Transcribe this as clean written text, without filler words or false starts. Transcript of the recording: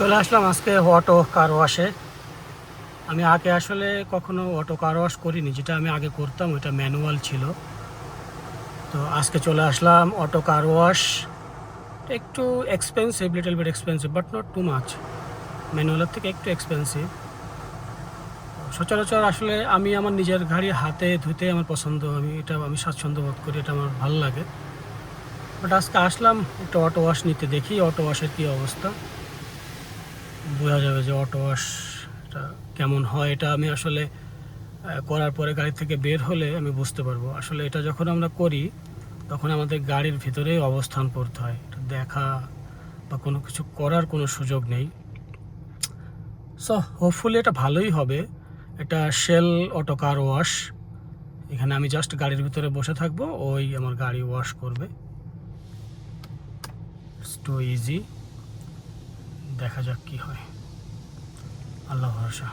চলে আসলাম আজকে অটো কার ওয়াশে। আমি আগে আসলে কখনো অটো কার ওয়াশ করিনি, যেটা আমি আগে করতাম ওইটা ম্যানুয়াল ছিল। তো আজকে চলে আসলাম অটো কার ওয়াশ। একটু expensive, little bit expensive but not too much. ম্যানুয়ালের থেকে একটু এক্সপেন্সিভ। সচরাচর আসলে আমি আমার নিজের গাড়ি হাতে ধুতে আমার পছন্দ, আমি স্বাচ্ছন্দ্য বোধ করি, এটা আমার ভালো লাগে। বাট আজকে আসলাম একটু অটো ওয়াশ নিতে, দেখি অটো ওয়াশের কী অবস্থা, বোঝা যাবে যে অটো ওয়াশটা কেমন হয়। এটা আমি আসলে করার পরে গাড়ি থেকে বের হলে আমি বুঝতে পারবো। আসলে এটা যখন আমরা করি তখন আমাদের গাড়ির ভিতরেই অবস্থান করতে হয়, এটা দেখা বা কোনো কিছু করার কোনো সুযোগ নেই। সো হোপফুলি এটা ভালোই হবে। এটা শেল অটো কার ওয়াশ। এখানে আমি জাস্ট গাড়ির ভিতরে বসে থাকবো, ওই আমার গাড়ি ওয়াশ করবে। It's too easy. দেখা যাক কি হয়, আল্লাহ ভরসা।